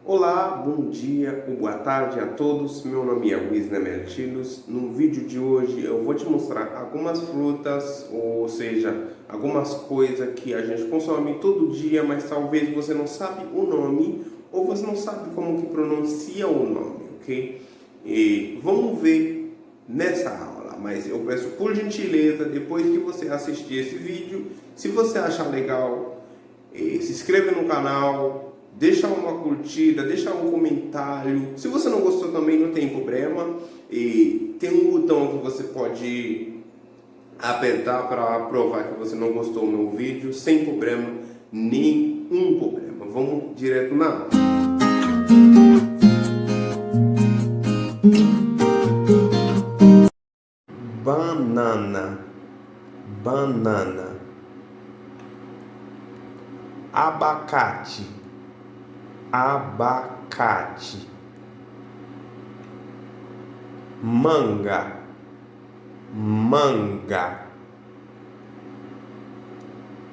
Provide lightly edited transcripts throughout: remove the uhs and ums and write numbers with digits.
Olá, bom dia ou boa tarde a todos. Meu nome é Wisner Melchilos. No vídeo de hoje eu vou te mostrar algumas frutas, ou seja, algumas coisas que a gente consome todo dia, mas talvez você não sabe o nome ou você não sabe como que pronuncia o nome, ok? E vamos ver nessa aula, mas eu peço por gentileza, depois que você assistir esse vídeo, se você achar legal, se inscreva no canal, deixa uma curtida, deixa um comentário. Se você não gostou também não tem problema. E tem um botão que você pode apertar para provar que você não gostou do meu vídeo, sem problema, nenhum problema. Vamos direto na aula. Banana, banana. Abacate, abacate. Manga, manga.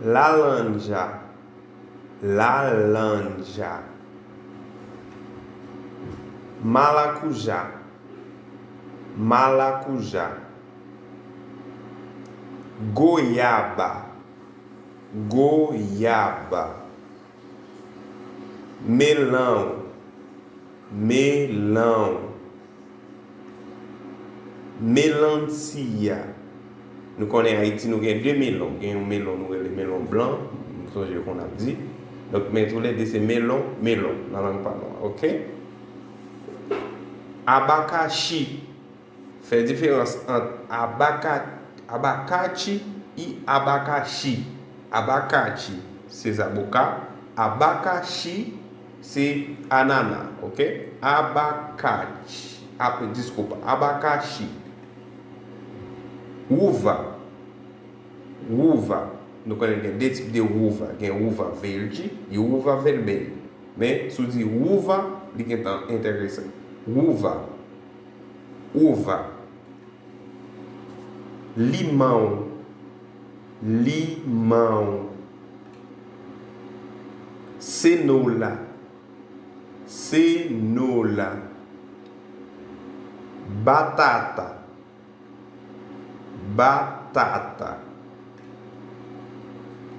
Laranja, laranja. Maracujá, maracujá. Goiaba, goiaba. Melão, melão. Melancia. Nous connaissons Haïti, nous avons deux melons. Nous avons un melon, nous avons le melon blanc, nous avons qu'on a dit. Donc, mais tous les deux, c'est melon, melon, dans la langue parlante. Ok? Abacaxi. Fait différence entre abacaxi et abacaxi. Abacaxi, c'est avocat. Abacaxi, c'est ananas. Ok? Abacaxi. Desculpa, abacaxi. Uva, uva, nous connaissons deux types de uva, il y a uva verde e uva vermelha. Mais se dit uva, il est intéressant. Uva, uva. Limão, limão. Cenoura, cenoura. Batata, batata.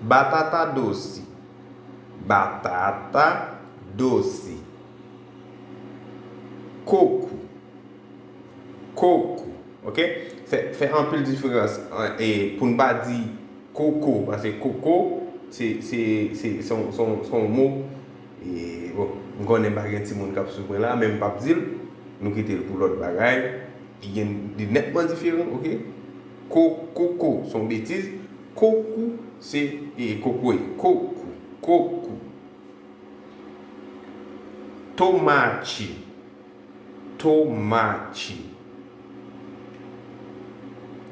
Batata doce, batata doce. Coco, coco, ok? Fait un peu de différence. Et pour ne pas dire coco, parce que coco, c'est son mot. Et bon, nous connaissons pas de monde qui a là, même pas dire, nous quittons pour l'autre bagaille. Il y a des nettement différents, ok? Coco, son bêtise. Coco, c'est coco. Coco, coco. Tomate, tomate.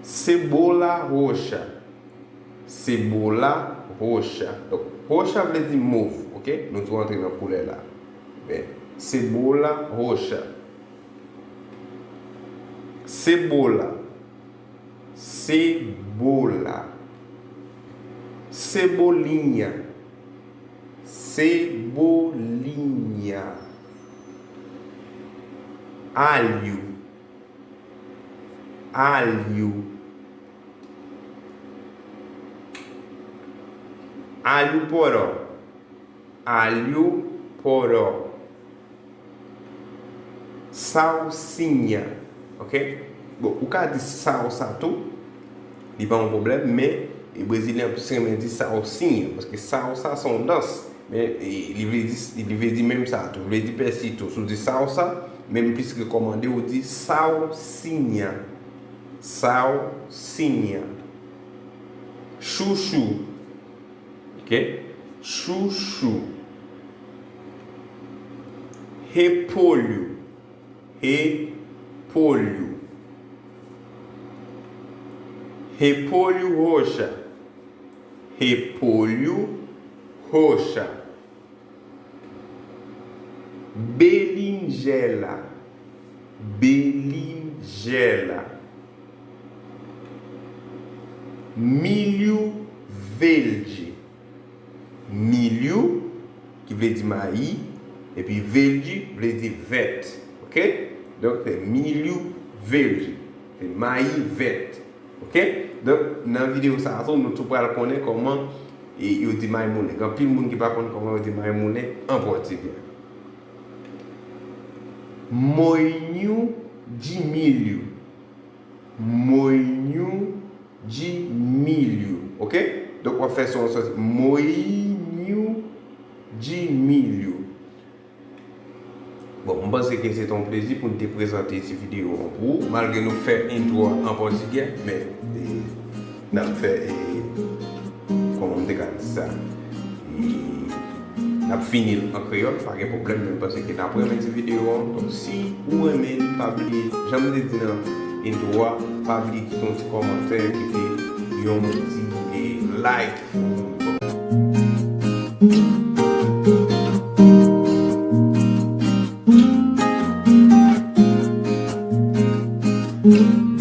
Cebola roxa, cebola roxa. Donc, roxa veut dire mauve, ok? Nous allons entrer dans la couleur là. Mais, cebola roxa. Cebola, cebola. Cebolinha, cebolinha. Alho, alho. Alho poró, alho poró. Salsinha, ok? Bon, o cas de salsa tout, il n'y a pas un problème, mais les Brésiliens plus disent salsinha, parce que salsa sont danse, mais il veut dire même ça, tout, il veut dire persil tout, si dit salsa, même plus que commandé, on dit salsinha, salsinha. Chouchou, ok? Chouchou. Repolho, repolho. Repolho roxa, repolho roxa. Berinjela, berinjela. Milho verde, milho, que veio de maíz, et puis velji veut dire vert. OK? Donc c'est milieu velji. C'est maïs vert. OK? Donc dans la vidéo ça nous tout pour connaître comment et il dit maïs moulé. Quand pile monde qui pas connaître comment il dit maïs moulé en portugais. Moinho de milho. Moinho de milho. Ok? Donc, on va faire son moinho de milho. Bon, je pense que c'est un plaisir pour te présenter cette vidéo en vous. Malgré nous faire une intro en portugais, mais nous avons fait, comment on dit ça, nous avons fini en créole, pas de problème, parce que nous avons pris cette vidéo. Donc, si vous aimez, pas oublier, j'aime dire dans intro, pas oublier qui ton petit commentaire, qui fait un petit like. Mm-hmm.